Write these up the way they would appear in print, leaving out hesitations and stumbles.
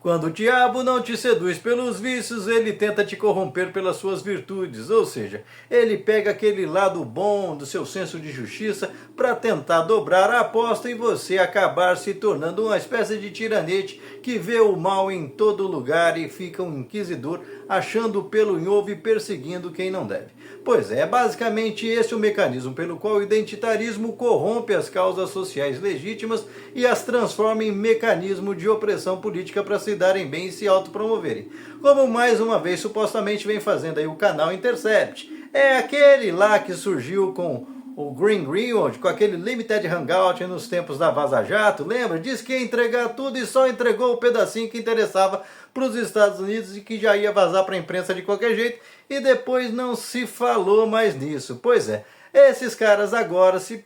Quando o diabo não te seduz pelos vícios, ele tenta te corromper pelas suas virtudes, ou seja, ele pega aquele lado bom do seu senso de justiça para tentar dobrar a aposta e você acabar se tornando uma espécie de tiranete que vê o mal em todo lugar e fica um inquisidor achando pelo em ovo e perseguindo quem não deve. Pois é, basicamente esse é o mecanismo pelo qual o identitarismo corrompe as causas sociais legítimas e as transforma em mecanismo de opressão política para se darem bem e se autopromoverem. Como mais uma vez supostamente vem fazendo aí o canal Intercept. É aquele lá que surgiu com o Greenwald, com aquele Limited Hangout nos tempos da Vaza Jato, lembra? Disse que ia entregar tudo e só entregou o pedacinho que interessava para os Estados Unidos e que já ia vazar para a imprensa de qualquer jeito e depois não se falou mais nisso. Pois é, esses caras agora se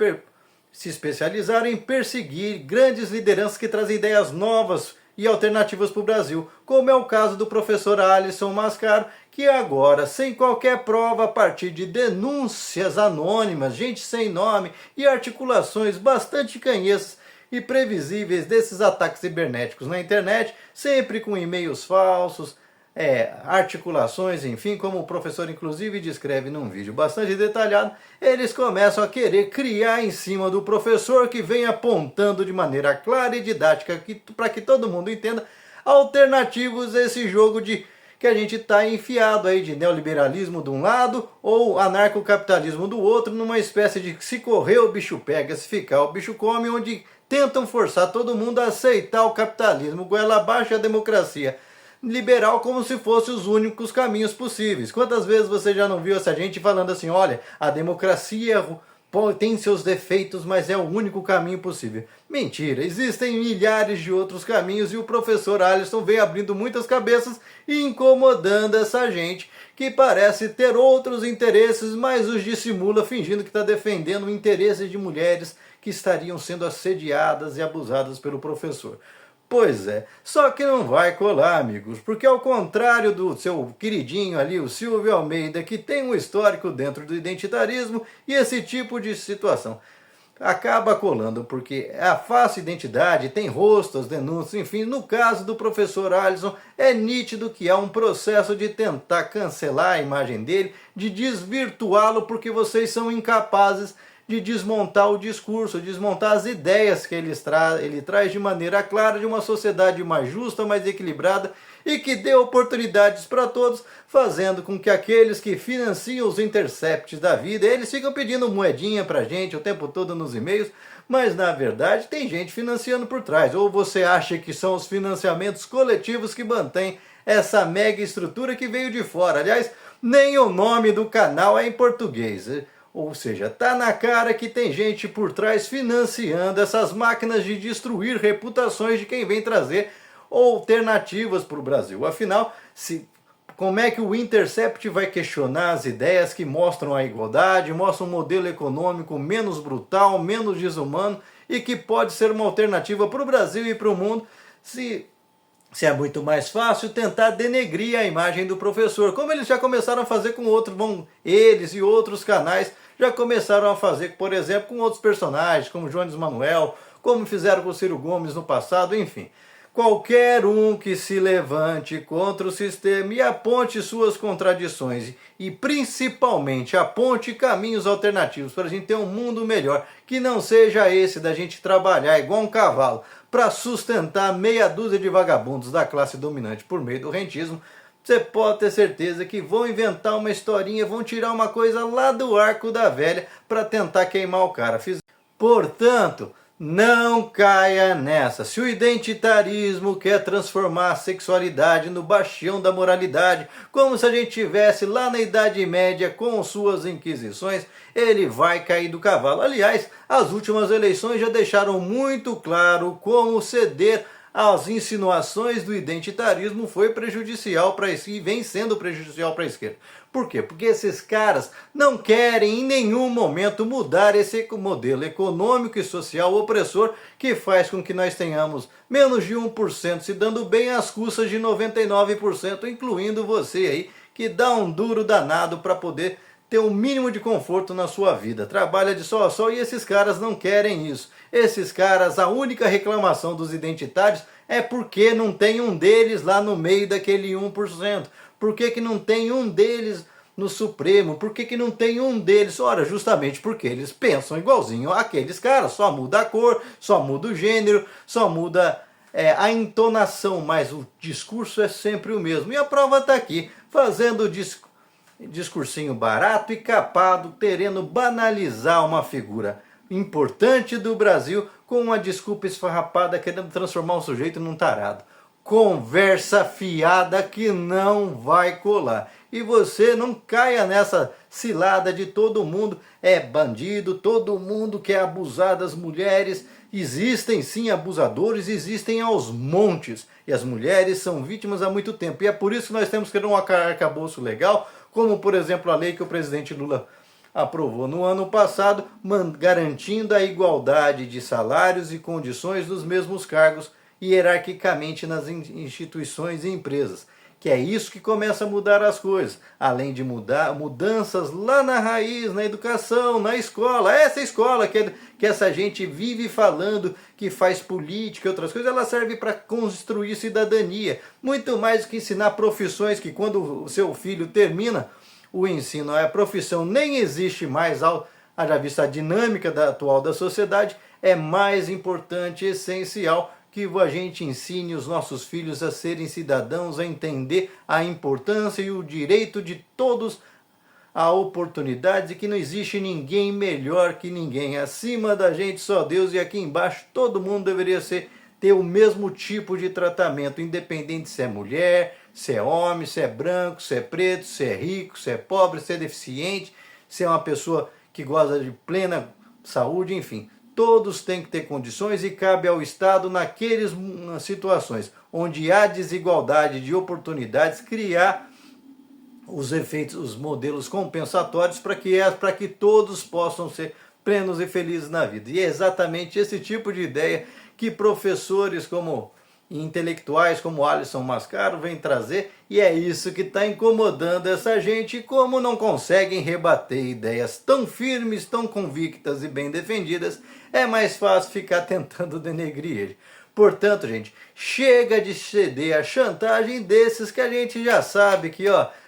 especializaram em perseguir grandes lideranças que trazem ideias novas e alternativas para o Brasil, como é o caso do professor Alisson Mascaro, que agora, sem qualquer prova, a partir de denúncias anônimas, gente sem nome e articulações bastante canhesas e previsíveis desses ataques cibernéticos na internet, sempre com e-mails falsos, articulações, enfim, como o professor inclusive descreve num vídeo bastante detalhado, eles começam a querer criar em cima do professor que vem apontando de maneira clara e didática para que todo mundo entenda alternativos a esse jogo de que a gente está enfiado aí de neoliberalismo de um lado ou anarcocapitalismo do outro, numa espécie de se correr o bicho pega, se ficar o bicho come, onde tentam forçar todo mundo a aceitar o capitalismo, goela abaixo a democracia liberal como se fossem os únicos caminhos possíveis. Quantas vezes você já não viu essa gente falando assim, olha, a democracia tem seus defeitos, mas é o único caminho possível. Mentira, existem milhares de outros caminhos e o professor Alisson vem abrindo muitas cabeças e incomodando essa gente que parece ter outros interesses, mas os dissimula fingindo que está defendendo o interesse de mulheres que estariam sendo assediadas e abusadas pelo professor. Pois é, só que não vai colar, amigos, porque ao contrário do seu queridinho ali, o Silvio Almeida, que tem um histórico dentro do identitarismo e esse tipo de situação acaba colando, porque a falsa identidade tem rosto, as denúncias, enfim, no caso do professor Alisson, é nítido que há um processo de tentar cancelar a imagem dele, de desvirtuá-lo porque vocês são incapazes de desmontar o discurso, desmontar as ideias que ele traz de maneira clara de uma sociedade mais justa, mais equilibrada e que dê oportunidades para todos, fazendo com que aqueles que financiam os intercepts da vida, eles ficam pedindo moedinha pra gente o tempo todo nos e-mails, mas na verdade tem gente financiando por trás. Ou você acha que são os financiamentos coletivos que mantêm essa mega estrutura que veio de fora? Aliás, nem o nome do canal é em português. Ou seja, tá na cara que tem gente por trás financiando essas máquinas de destruir reputações de quem vem trazer alternativas para o Brasil. Afinal, como é que o Intercept vai questionar as ideias que mostram a igualdade, mostram um modelo econômico menos brutal, menos desumano e que pode ser uma alternativa para o Brasil e para o mundo, se é muito mais fácil tentar denegrir a imagem do professor, como eles já começaram a fazer com outros, eles e outros canais já começaram a fazer, por exemplo, com outros personagens, como Jones Manuel, como fizeram com o Ciro Gomes no passado, enfim. Qualquer um que se levante contra o sistema e aponte suas contradições e principalmente aponte caminhos alternativos para a gente ter um mundo melhor, que não seja esse da gente trabalhar igual um cavalo para sustentar meia dúzia de vagabundos da classe dominante por meio do rentismo, você pode ter certeza que vão inventar uma historinha, vão tirar uma coisa lá do arco da velha para tentar queimar o cara. Portanto, não caia nessa. Se o identitarismo quer transformar a sexualidade no bastião da moralidade, como se a gente tivesse lá na Idade Média com suas inquisições, ele vai cair do cavalo. Aliás, as últimas eleições já deixaram muito claro como ceder às insinuações do identitarismo foi prejudicial para e vem sendo prejudicial para a esquerda. Por quê? Porque esses caras não querem em nenhum momento mudar esse modelo econômico e social opressor que faz com que nós tenhamos menos de 1% se dando bem às custas de 99%, incluindo você aí, que dá um duro danado para poder ter um mínimo de conforto na sua vida. Trabalha de sol a sol e esses caras não querem isso. Esses caras, a única reclamação dos identitários É porque não tem um deles lá no meio daquele 1%. Por que não tem um deles no Supremo? Por que não tem um deles? Ora, justamente porque eles pensam igualzinho àqueles caras, só muda a cor, só muda o gênero, só muda a entonação, mas o discurso é sempre o mesmo. E a prova está aqui, fazendo discursinho barato e capado, querendo banalizar uma figura importante do Brasil com uma desculpa esfarrapada, querendo transformar o sujeito num tarado. Conversa fiada que não vai colar. E você não caia nessa cilada de todo mundo é bandido, todo mundo quer abusar das mulheres. Existem sim abusadores, existem aos montes. E as mulheres são vítimas há muito tempo. E é por isso que nós temos que ter um arcabouço legal, como por exemplo a lei que o presidente Lula aprovou no ano passado, garantindo a igualdade de salários e condições dos mesmos cargos hierarquicamente nas instituições e empresas. Que é isso que começa a mudar as coisas. Além de mudanças lá na raiz, na educação, na escola. Essa escola que essa gente vive falando, que faz política e outras coisas, ela serve para construir cidadania. Muito mais do que ensinar profissões que quando o seu filho termina o ensino, a profissão nem existe mais, haja vista a dinâmica atual da sociedade, é mais importante e essencial que a gente ensine os nossos filhos a serem cidadãos, a entender a importância e o direito de todos a oportunidades e que não existe ninguém melhor que ninguém. Acima da gente só Deus e aqui embaixo todo mundo deveria ter o mesmo tipo de tratamento, independente se é mulher, se é homem, se é branco, se é preto, se é rico, se é pobre, se é deficiente, se é uma pessoa que goza de plena saúde, enfim. Todos têm que ter condições e cabe ao Estado, naquelas situações onde há desigualdade de oportunidades, criar os efeitos, os modelos compensatórios para que todos possam ser plenos e felizes na vida. E é exatamente esse tipo de ideia que professores e intelectuais como Alisson Mascaro vêm trazer, e é isso que está incomodando essa gente. E como não conseguem rebater ideias tão firmes, tão convictas e bem defendidas, é mais fácil ficar tentando denegrir ele. Portanto, gente, chega de ceder a chantagem desses que a gente já sabe que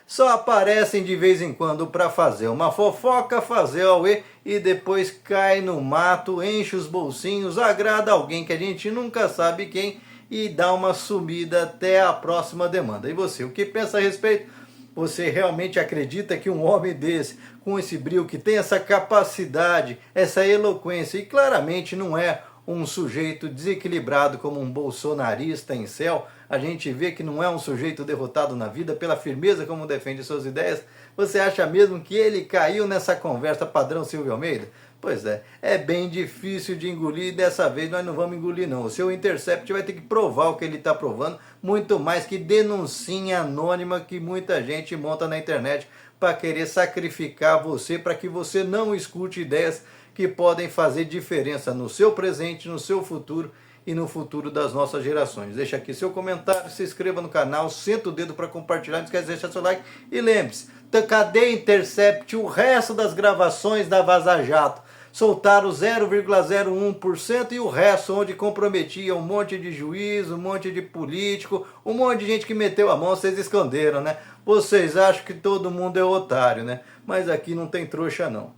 só aparecem de vez em quando para fazer uma fofoca, fazer auê e depois cai no mato, enche os bolsinhos, agrada alguém que a gente nunca sabe quem e dá uma sumida até a próxima demanda. E você, o que pensa a respeito? Você realmente acredita que um homem desse, com esse brilho, que tem essa capacidade, essa eloquência, e claramente não é um sujeito desequilibrado como um bolsonarista em céu, a gente vê que não é um sujeito derrotado na vida pela firmeza como defende suas ideias, você acha mesmo que ele caiu nessa conversa padrão Silvio Almeida? Pois é bem difícil de engolir e dessa vez nós não vamos engolir não. O seu Intercept vai ter que provar o que ele está provando, muito mais que denuncinha anônima que muita gente monta na internet para querer sacrificar você, para que você não escute ideias que podem fazer diferença no seu presente, no seu futuro e no futuro das nossas gerações. Deixa aqui seu comentário, se inscreva no canal, senta o dedo para compartilhar, não esquece de deixar seu like e lembre-se, cadê Intercept? O resto das gravações da Vaza Jato soltaram 0,01% e o resto onde comprometia um monte de juiz, um monte de político, um monte de gente que meteu a mão, vocês esconderam, né? Vocês acham que todo mundo é otário, né? Mas aqui não tem trouxa não.